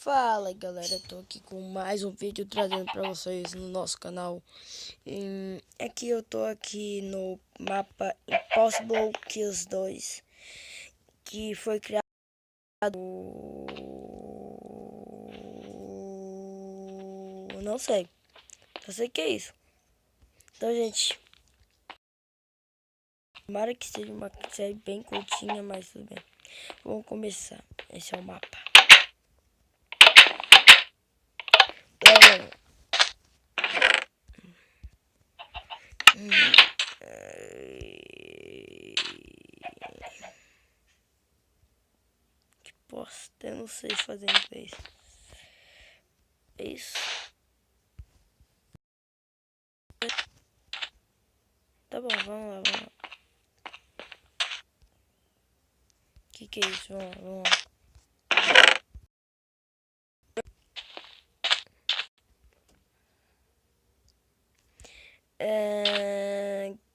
Fala galera, tô aqui com mais um vídeo trazendo pra vocês no nosso canal. Aqui eu tô aqui no mapa Impossible Kills 2, que foi criado, não sei, só sei que é isso. Então gente, tomara que seja uma série bem curtinha, mas tudo bem. Vamos começar, esse é o mapa. Que bosta, eu não sei fazer inglês. É isso. Tá bom, vamos lá. Que é isso? Vamos lá.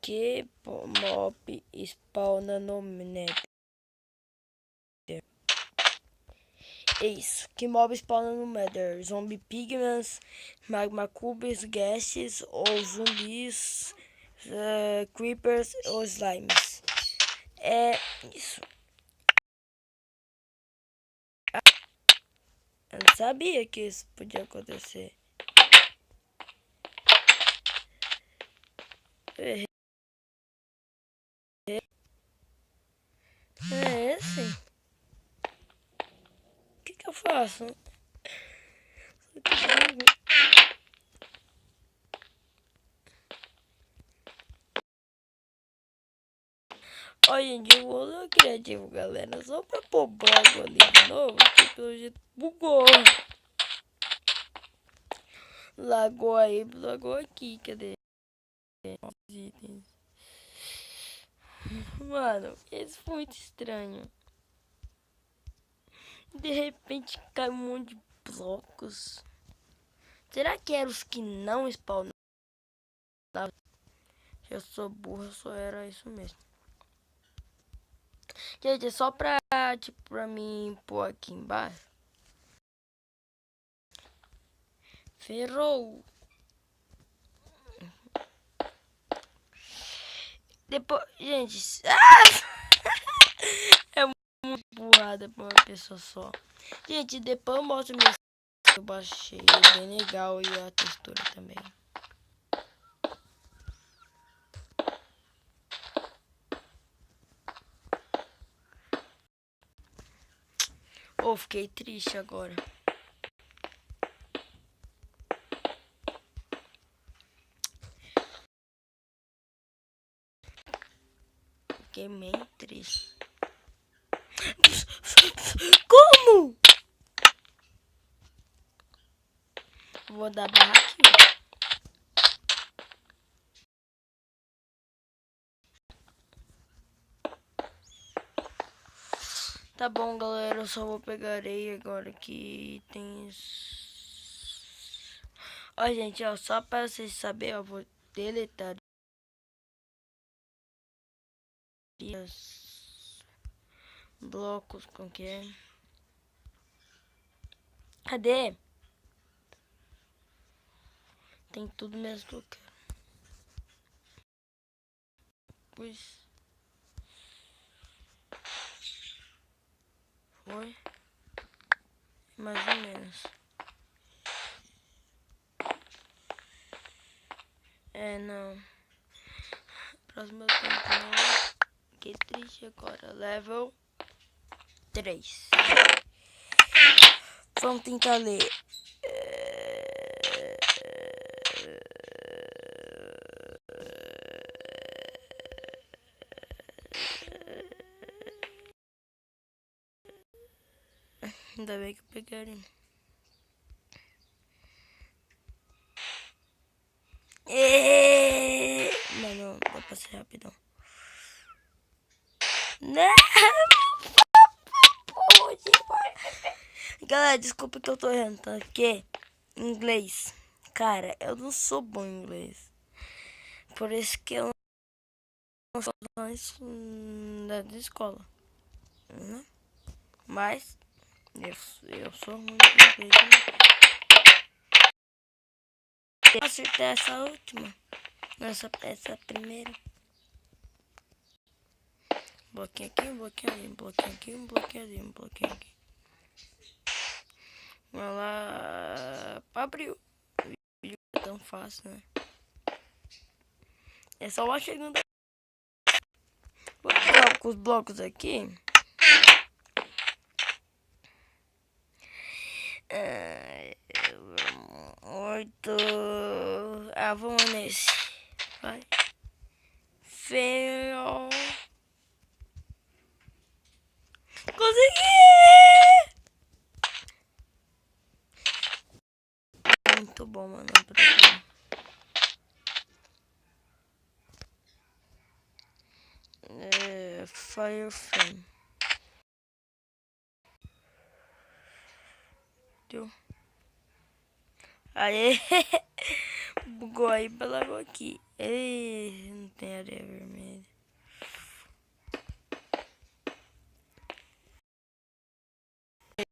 Que mob spawna no Nether? É isso. Que mob spawna no Nether? Zombie pigments, magma cubes, gases ou zumbis, creepers ou slimes. É isso. Eu não sabia que isso podia acontecer. É esse? O que eu faço? Olha, gente, eu vou usar criativo, galera. Só pra pôr bug ali de novo, que pelo jeito bugou. Lagou aí, lagou aqui, cadê? Os itens. Mano, isso foi muito estranho. De repente cai um monte de blocos. Será que eram os que não spawnavam? Eu sou burro, só era isso mesmo. Gente, é só pra, tipo, pra mim pôr aqui embaixo. Ferrou. Depois, gente, é muito burrada pra uma pessoa só. Gente, depois eu mostro meu que eu baixei, é bem legal, e a textura também. Oh, fiquei triste agora. Fiquei meio triste. Como? Vou dar barra aqui. Tá bom, galera. Eu só vou pegar areia agora que tem... Ó, gente, ó, só pra vocês saberem, eu vou deletar os blocos com que é. Cadê? Tem tudo mesmo que eu quero. Pois... Foi? Mais ou menos. É, não. Próximo tempo não. Que triste agora. Level 3. Vamos tentar ler. Ainda bem que eu peguei. Não, dá pra ser rapidão. Não! Galera, desculpa que eu tô errando, tá? Porque inglês, cara, eu não sou bom em inglês. Por isso que eu não sou da escola, né? Mas Eu sou ruim de inglês, né? Eu acertei essa última. Essa primeira. Bloquinho aqui, um bloquinho ali, um bloquinho aqui, um bloquinho ali, um bloquinho aqui. Vamos lá. Abriu. É tão fácil, né? É só lá chegando. Vou pegar com os blocos aqui. Oito. Ah, vamos nesse. Vai. Feio. Consegui! Muito bom, mano. Fire Flame. Deu. Aê! Bugou aí, balagou aqui. Ei, não tem areia vermelha.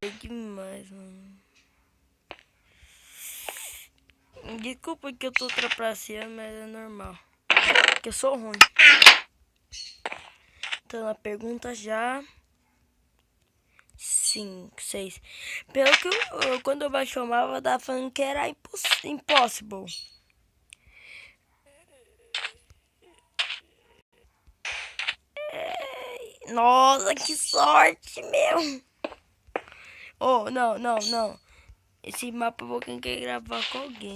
É demais, mano. Desculpa que eu tô trapaceando, mas é normal. Porque eu sou ruim. Então na pergunta já. 5, 6. Pelo que quando eu baixei o mapa, tava falando que era impossible. Nossa, que sorte, meu. Oh, não, não, não. Esse mapa eu vou querer gravar com alguém.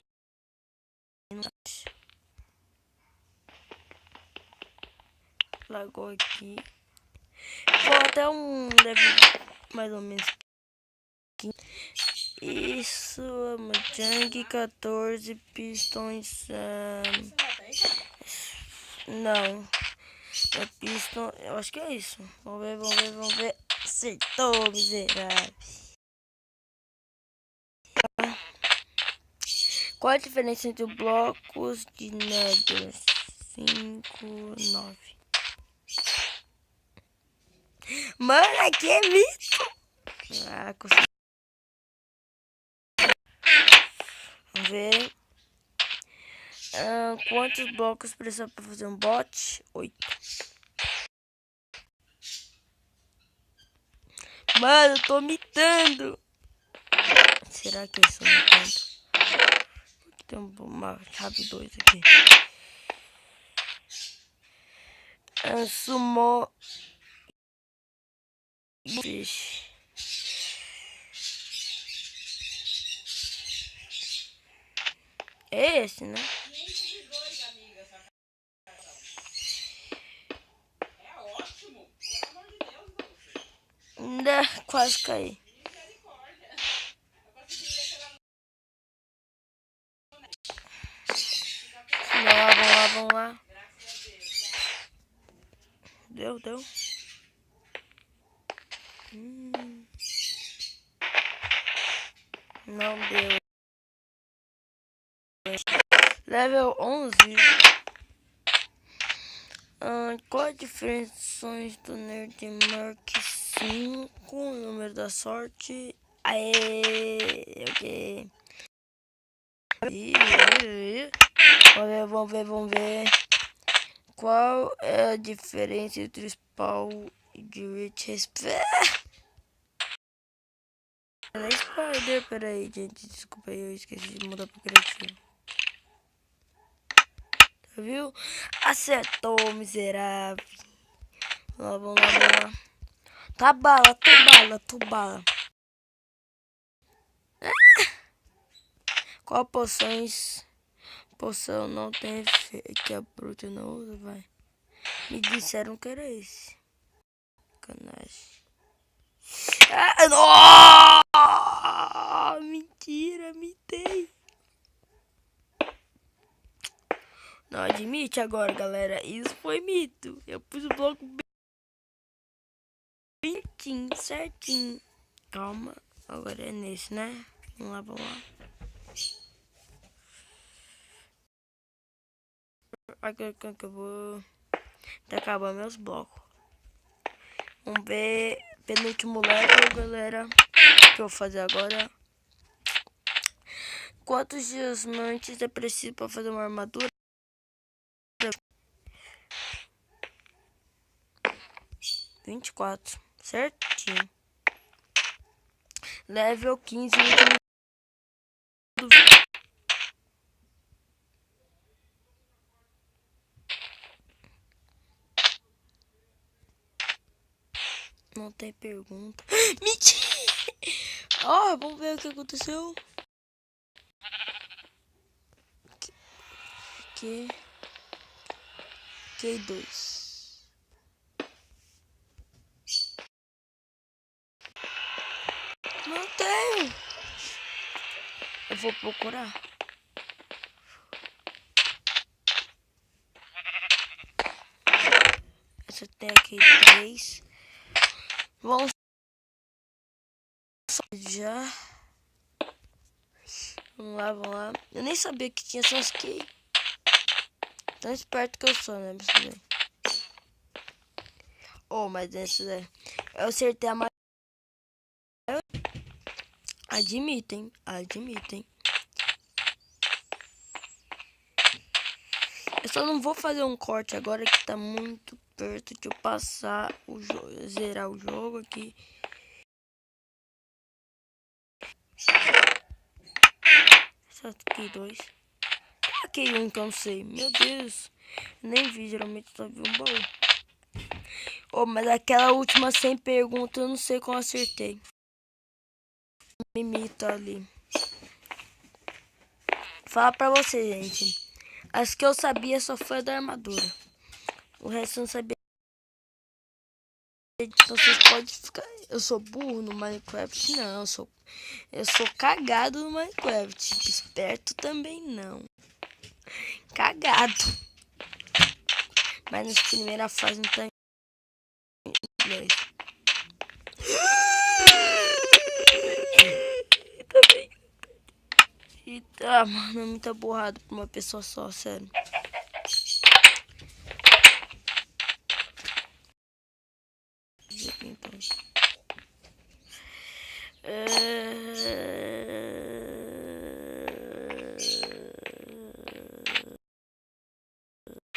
Lagou aqui. Vou até um level mais ou menos. Isso, Mojang 14 pistões. Não. É piston. Eu acho que é isso. Vamos ver, vamos ver, vamos ver. Acertou, miserável. Qual a diferença entre blocos de Nether? 5, 9. Mano, aqui é mito. Ah, consegui. Vamos ver. Quantos blocos precisa para fazer um bot? 8. Mano, eu tô mitando. Será que eu sou mitando? Tem uma chave 2 aqui. Sumou. Vixe. É esse, né? É ótimo. Pelo amor de Deus, ainda quase caí. Vamos lá, vamos lá, vamos lá. Deu, deu. Não deu. Level 11. Qual a diferença do Nerd Mark 5? Número da sorte. Aê, ok. Vamos ver, vamos ver. Qual é a diferença entre o spawn e de Rich Spider? Spider, peraí, gente, desculpa aí, eu esqueci de mudar pro criativo. Tá, viu? Acertou, miserável. Vamos lá, vamos lá, vamos lá. Tá bala, tô bala, tô bala. Qual poções? Poção não tem efeito, que a bruta não usa, vai. Me disseram que era esse. Canagem. Ah, não! Mentira, mitei. Não admite agora, galera. Isso foi mito. Eu pus o bloco bem certinho. Calma. Agora é nesse, né? Vamos lá, vamos lá. Agora que eu vou... Tá acabando meus blocos. Vamos ver. Penúltimo level, galera. que eu vou fazer agora? Quantos diamantes é preciso para fazer uma armadura? 24, certinho. Level 15. Não tem pergunta. Mentira! Ó, vamos ver o que aconteceu. Q2. Não tenho. Eu vou procurar. Essa tem aqui 3. Vamos já. Vamos lá. Eu nem sabia que tinha essas aqui. Tão esperto que eu sou, né? Oh, mas essa daí. Eu acertei a maioria. Admitem. Eu só não vou fazer um corte agora que tá muito perto de eu passar o jogo, zerar o jogo aqui. Só aqui 2. Aqui um que eu não sei. Meu Deus. Nem vi, geralmente só vi um baú. Oh, mas aquela última sem pergunta eu não sei como acertei. Mimita ali. Fala pra você, gente. As que eu sabia só foi a da armadura. O resto eu não sabia. Então vocês podem ficar. Eu sou burro no Minecraft? Não, eu sou cagado no Minecraft. Esperto também não. Cagado. Mas nessa primeira fase não tá inglês. Eita, mano, é muita borrada pra uma pessoa só, sério.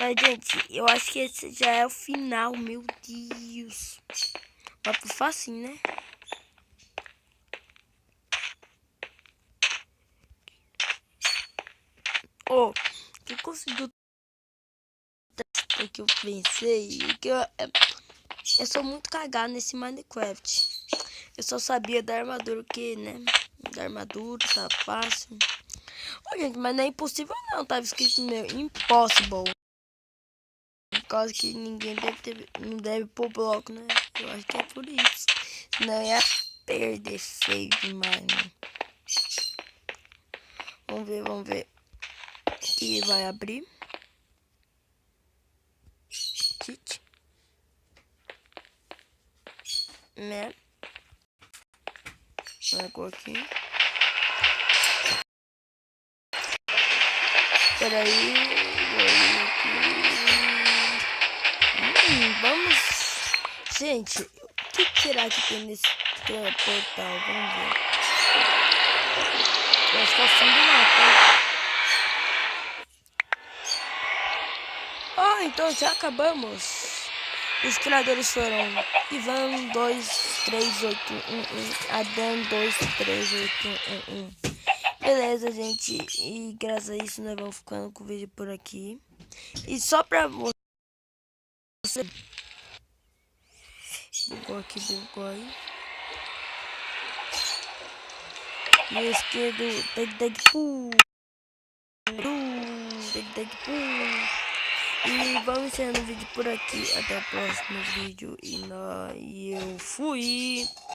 Mas, gente, eu acho que esse já é o final, meu Deus. Vai pro facinho, né? Oh, que conseguiu que eu pensei que eu sou muito cagado nesse Minecraft. Eu só sabia da armadura que, né? Da armadura, tá fácil. Ô, gente, mas não é impossível não, tava escrito no meu impossible. Por causa que ninguém não deve pôr bloco, né? Eu acho que é por isso. Senão ia perder feio demais, né? Vamos ver. Aqui vai abrir. Kit. Né? Marcou aqui. Peraí. Vamos. Gente, o que será que tem nesse portal? Vamos ver. Eu acho que é o fim do mapa. Então já acabamos. Os criadores foram Ivan 23811, Adam 23811. Beleza, gente. E graças a isso nós vamos ficando com o vídeo por aqui. E só pra você. Bugou aqui, bugou aí. E o esquerdo, Deadpool. E vamos encerrando o vídeo por aqui. Até o próximo vídeo. E eu fui.